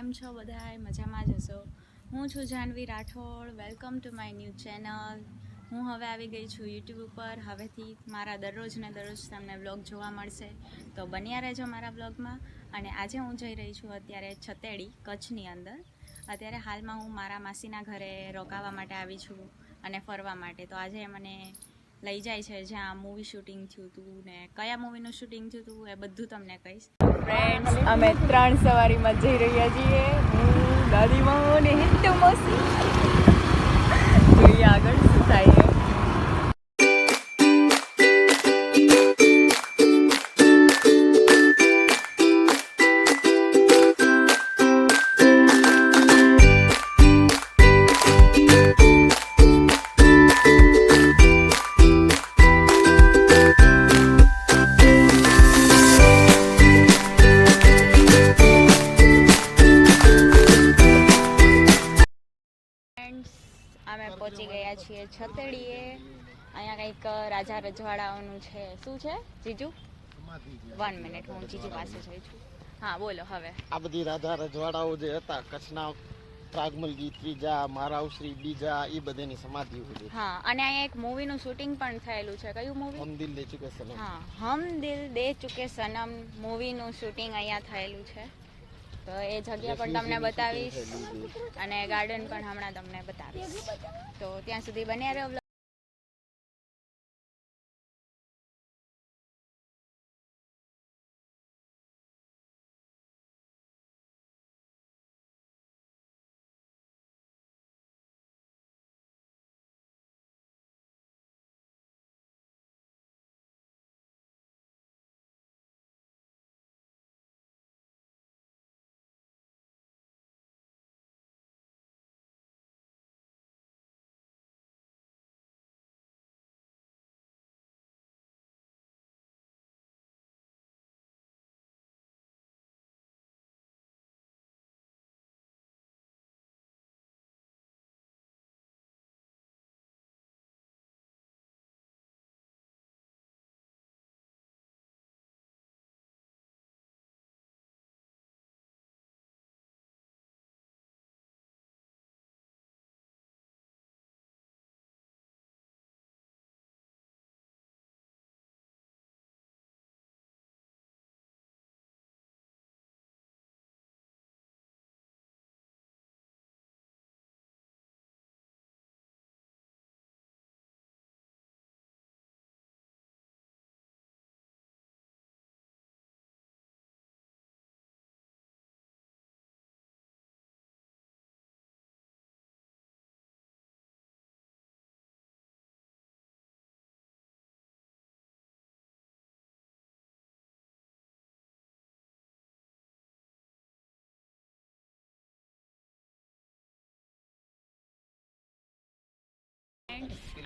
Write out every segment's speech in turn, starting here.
કેમ છો બધાય? મજામાં જ હશો. હું છું Janvi Rathod. Welcome to my new channel. હું હવે આવી ગઈ છું યુટ્યુબ ઉપર. હવેથી મારા દરરોજ તમને વ્લોગ જોવા મળશે, તો બન્યા રહેજો મારા વ્લોગમાં. અને આજે હું જઈ રહી છું અત્યારે છતેડી, કચ્છની અંદર. અત્યારે હાલમાં હું મારા માસીના ઘરે રોકાવા માટે આવી છું અને ફરવા માટે. તો આજે મને લઈ જાય છે જ્યાં મૂવી શૂટિંગ થયું હતું ને કયા મૂવીનું શૂટિંગ થયું હતું એ બધું તમને કહીશ. ફ્રેન્ડ્સ, અમે 3 સવારીમાં જઈ રહ્યા છીએ. હું, દાદીમા અને હિન્ટુ મોસી. જોઈએ આગળ શું થાય છે. અમે પહોંચી ગયા છીએ છતેડીએ. અહીંયા કંઈક રાજા રજવાડાઓનું છે. શું છે જીજુ? 1 મિનિટ, હું જીજુ પાસે જઈ છું. હા બોલો હવે. આ બધી રાજા રજવાડાઓ જે હતા કચ્છના, પ્રાગમલજી ત્રીજા, મહારાવશ્રી બીજા, એ બધાની સમાધિઓ છે. હા, અને અહીંયા એક મૂવીનું શૂટિંગ પણ થયેલું છે. કયું મૂવી? હમ દિલ દે ચુકે સનમ. હા, હમ દિલ દે ચુકે સનમ મૂવીનું શૂટિંગ અહીંયા થયેલું છે. તો એ જગ્યા પણ તમને બતાવીશ અને ગાર્ડન પણ હમણાં તમને બતાવીશ. તો ત્યાં સુધી બન્યા રહો.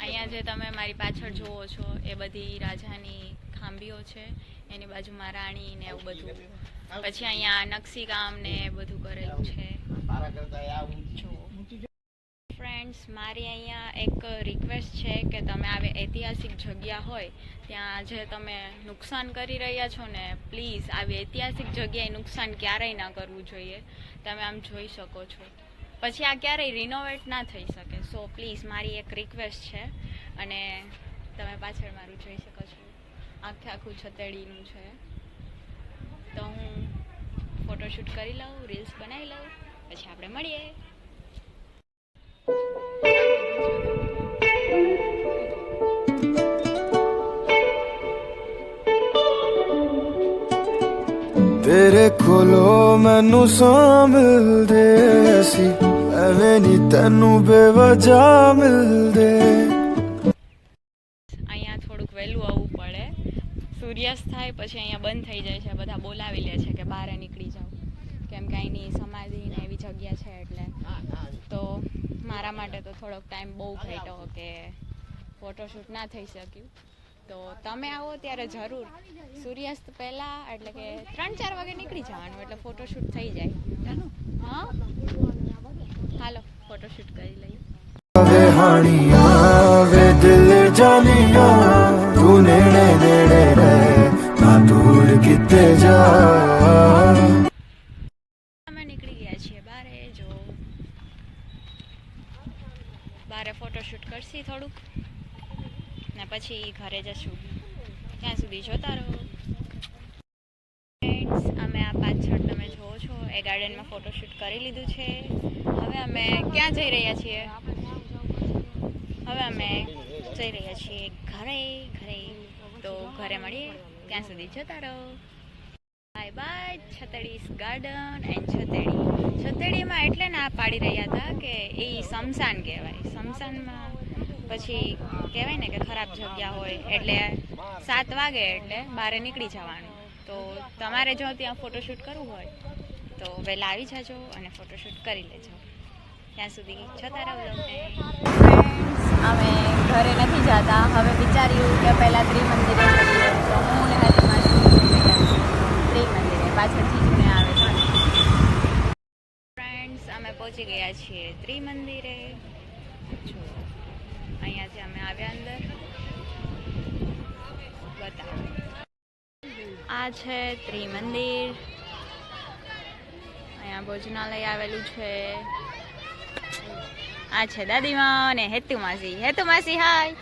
અહીંયા જે તમે મારી પાછળ જોવો છો એ બધી રાજાની ખાંભીઓ છે. એની બાજુમાં રાણી ને એવું બધું. પછી અહીંયા નકશીકામ ને બધું કરેલું છે. ફ્રેન્ડ્સ, મારી અહીંયા એક રિક્વેસ્ટ છે કે તમે આવે ઐતિહાસિક જગ્યા હોય ત્યાં જે તમે નુકસાન કરી રહ્યા છો ને, પ્લીઝ આવી ઐતિહાસિક જગ્યાએ નુકસાન ક્યારેય ના કરવું જોઈએ. તમે આમ જોઈ શકો છો, પછી આ ક્યારેય રિનોવેટ ના થઈ શકે. સો પ્લીઝ મારી એક રિક્વેસ્ટ છે. અને તમે પાછળ મારું જોઈ શકો છો, આખું છતેડીનું છે. તો હું ફોટોશૂટ કરી લઉં, રીલ્સ બનાવી લઉં, પછી આપણે મળીએ. तेरे खोलो मैनू सां मिल दे सी, एवें नी तेनू बेवजह मिल दे. અહીંયા થોડુંક વહેલું આવવું પડે. સૂર્યાસ્ત થાય પછી અહીંયા બંધ થઈ જાય છે. બધા બોલાવી લે છે કે બહાર નીકળી જાઓ, કેમ કે અહીંની સમાધિ ને એવી જગ્યા છે. એટલે તો મારા માટે તો થોડોક ટાઈમ બહુ ઘટ્યો કે ફોટોશૂટ ના થઈ શક્યું. તો તમે આવો ત્યારે જરૂર સૂર્યાસ્ત પહેલાં, એટલે કે 3-4 વાગે નીકળી જવાનું, એટલે ફોટોશૂટ થઈ જાય. હા, હાલો ફોટોશૂટ કરી લઈએ. वे हानिया वे दिल जानिया, तू नेड़े नेड़े रहे ना दूर किते जा. અમે નીકળી ગયા છીએ બારે ફોટોશૂટ કરશી થોડુંક ને પછી ઘરે જશું. ત્યાં સુધી જોતા રહો. ફ્રેન્ડ્સ, અમે આ પાછળ તમે જોવો છો એ ગાર્ડનમાં ફોટોશૂટ કરી લીધું છે. હવે અમે ક્યાં જઈ રહ્યા છીએ? હવે અમે જઈ રહ્યા છીએ ઘરે. તો ઘરે મળીએ, ત્યાં સુધી જોતા રહો. Bye bye. છતડીસ ગાર્ડન એન્ડ છતડીમાં એટલે ના પાડી રહ્યા હતા કે એ સ્મશાન કહેવાય. સ્મશાનમાં પછી કહેવાય ને કે ખરાબ જગ્યા હોય એટલે 7 વાગે એટલે બહાર નીકળી જવાનું. તો તમારે જો ત્યાં ફોટોશૂટ કરવું હોય તો વહેલા આવી જજો અને ફોટોશૂટ કરી લેજો. ત્યાં સુધી જોતા રહો લોકોને. અમે ઘરે નથી જતા. હવે વિચાર્યું કે પહેલાં ત્રિમંદિરે જઈએ. તો હું ને હારી માસી ત્રિમંદિરે પાછળ જીજુને આવે છે. ફ્રેન્ડ્સ, અમે પહોંચી ગયા છીએ ત્રિમંદિરે. જો અહીંયાથી અમે આવ્યા અંદર. બતાવો, આ છે ત્રિમંદિર. અહીંયા ભોજનાલય આવેલું છે. આ છે દાદીમાં અને હેતુ માસી. હાય.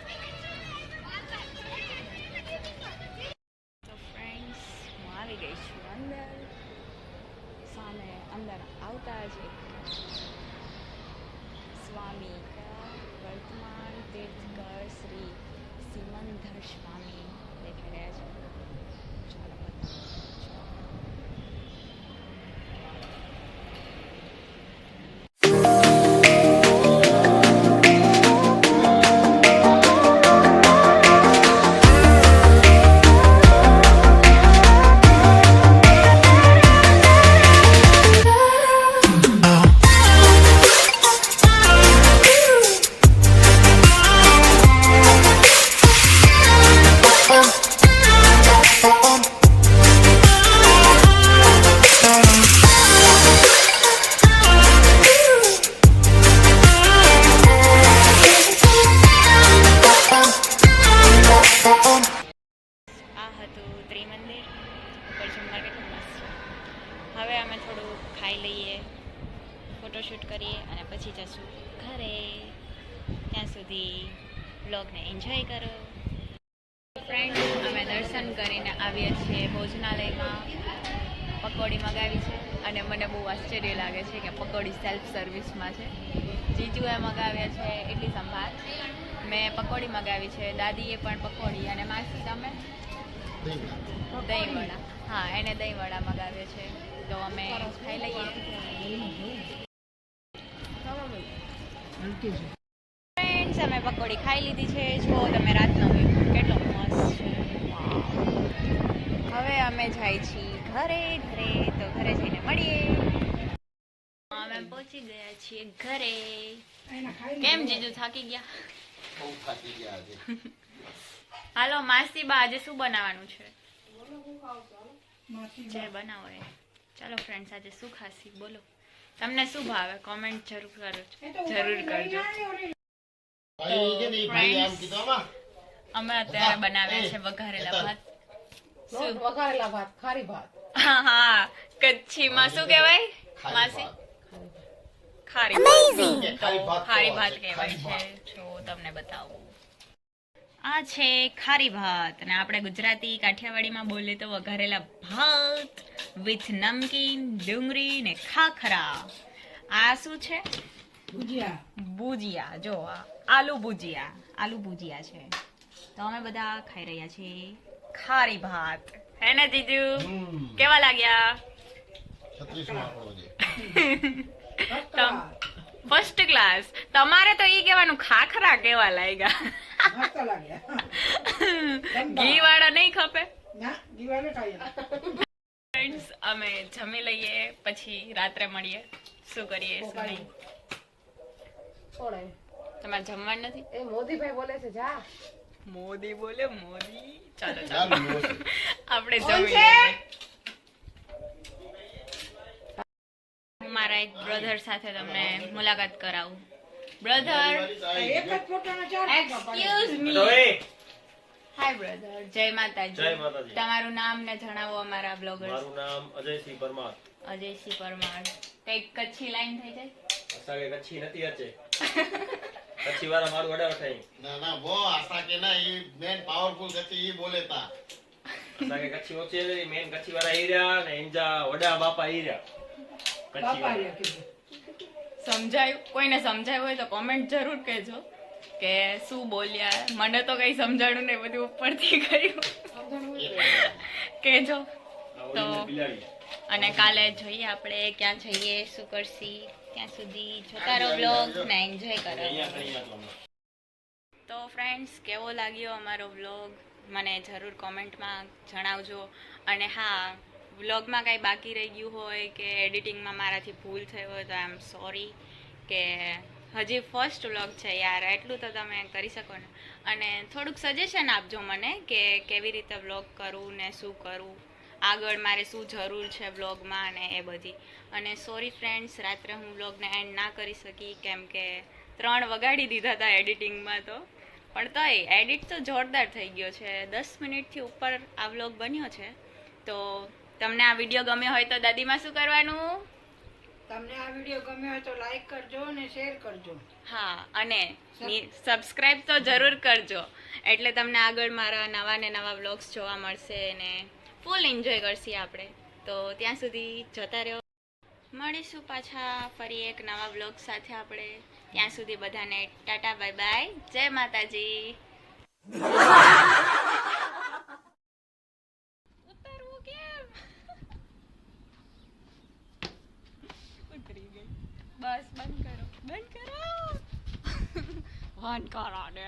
તો ફ્રેન્ડ્સ, હું આવી ગઈ છું અંદર. સામે અંદર આવતા જ સ્વામી વર્તમાન તીર્થકર શ્રી સિમંદર સ્વામી દેખાઈ રહ્યા છે. ચાલો બતાવો. ત્રિમંદિર ઉપર જમવા કેટલું મસ્ત છે. હવે અમે થોડું ખાઈ લઈએ, ફોટોશૂટ કરીએ અને પછી જશું ઘરે. ત્યાં સુધી બ્લોગને એન્જોય કરો. ફ્રેન્ડ્સ, અમે દર્શન કરીને આવીએ છીએ ભોજનાલયમાં. પકોડી મગાવી છે અને મને બહુ આશ્ચર્ય લાગે છે કે પકોડી સેલ્ફ સર્વિસમાં છે. જીજુએ મગાવ્યા છે ઇડલી સંભાર. મેં પકોડી મગાવી છે, દાદીએ પણ પકોડી અને માસી તમે દહીં વડા. હા, એને દહીં વડા મગાવ્યો છે. તો અમે ખાઈ લઈએ. ફ્રેન્ડ્સ, અમે પકોડી ખાઈ લીધી છે. જો તમે રાતનો વ્યૂ કેટલો મસ્ત છે. હવે અમે જાય છીએ ઘરે. તો ઘરે જઈને મળીએ. અમે પહોંચી ગયા છીએ ઘરે. કેમ જીજુ થાકી ગયા? બહુ થાકી ગયા આજે. હાલો માસી બા, આજે શું બનાવવાનું છે? જે બનાવો એ. ચાલો ફ્રેન્ડ્સ, આજે શું ખાસી બોલો. તમને શું ભાવે? કોમેન્ટ જરૂર કરજો. અમે અત્યારે બનાવ્યા છે વઘારેલા ભાત. વઘારેલા ભાત, ખારી ભાત. હા, કચ્છીમાં શું કહેવાય માસી? ખારી ભાત કહેવાય છે. જો તમને બતાવું, આ છે ખારી ભાત અને આપણે ગુજરાતી કાઠિયાવાડીમાં બોલીએ તો વઘારેલા ભાત વિથ નમકીન, ડુંગળી ને ખાખરા. આ શું છે? ભુજિયા. જો આલુ ભુજિયા છે. તો અમે બધા ખાઈ રહ્યા છીએ ખારી ભાત. હે ને જીજુ? કેવા લાગ્યા? First class. તમારે તો ઈ કહેવાનું ખાખરા કેવા લાગ્યા. ઘી વાળા નહીં ખપે. ફ્રેન્ડ્સ, અમે જમી લઈએ પછી રાત્રે મળીએ. શું કરીએ શું નહીં. તમારે જમવાનું નથી? એ મોદીભાઈ બોલે છે, જા. મોદી બોલે મોદી. ચાલો આપણે જમી લઈએ. મારા એક બ્રધર સાથે તમને મુલાકાત કરાવું. Brother, excuse me. Hi brother, જય માતાજી. તમારું નામ ને જણાવો અમારા બ્લોગર્સ. મારું નામ અજયસિંહ પરમાર. અજયસિંહ પરમાર. કઈક કચ્છી લાઈન થઈ જાય? અસાગે કચ્છી નથી અચે. કચ્છી વાળા મારું વડા વઠાઈ ના ના વો આશા કે ના એ મેન પાવરફુલ કચ્છી ઈ બોલે તા અસાંखे કચ્છી ઓછી હતી મેન કચ્છી વાળા ઈ રહ્યા ને ઈંજા વડા બાપા ઈ રહ્યા કચ્છી બાપા વાળા. રહ્યા કીધું. સમજાયું કોઈને સમજાયું હોય તો કોમેન્ટ જરૂર કહેજો કે શું બોલ્યા. મને તો કંઈ સમજાણું નહીં, બધું ઉપરથી કર્યું. સમજણ હોય તો. કહેજો. આ ઓલી બિલાડી. અને કાલે જોઈએ આપણે ક્યાં જઈએ, શું કરશી. ત્યાં સુધી જોતા રહો બ્લોગ ને એન્જોય કરો. અહીંયા અહીંયા તો હમણાં. તો ફ્રેન્ડ્સ, કેવો લાગ્યો અમારો વ્લોગ મને જરૂર કોમેન્ટમાં જણાવજો. અને હા, વ્લોગમાં કાંઈ બાકી રહી ગયું હોય કે એડિટિંગમાં મારાથી ભૂલ થઈ હોય તો આઈ એમ સોરી. કે હજી ફર્સ્ટ વ્લોગ છે યાર, એટલું તો તમે કરી શકો ને. અને થોડુંક સજેશન આપજો મને કે કેવી રીતે વ્લોગ કરું ને શું કરું, આગળ મારે શું જરૂર છે વ્લોગમાં ને એ બધી. અને સોરી ફ્રેન્ડ્સ, રાત્રે હું વ્લોગને એન્ડ ના કરી શકી કેમ કે 3 વગાડી દીધા હતા એડિટિંગમાં. તો પણ તોય એડિટ તો જોરદાર થઈ ગયો છે. 10 મિનિટથી ઉપર આ વ્લોગ બન્યો છે. તો તમને આ વિડીયો ગમ્યો હોય તો દાદીમાં શું કરવાનું? તમને આ વિડીયો ગમ્યો હોય તો લાઈક કરજો અને શેર કરજો. હા, અને સબસ્ક્રાઈબ તો જરૂર કરજો, એટલે તમને આગળ મારા નવા ને નવા વ્લોગ્સ જોવા મળશે ને ફૂલ એન્જોય કરશી આપણે. તો ત્યાં સુધી જોતા રહો. મળીશું પાછા ફરી એક નવા વ્લોગ સાથે આપણે. ત્યાં સુધી બધાને ટાટા બાય બાય, જય માતાજી. ઉતરવું કેમ? ઉતરી ગઈ. બસ બંધ કરો, બંધ કરો. બંધ કરો ને.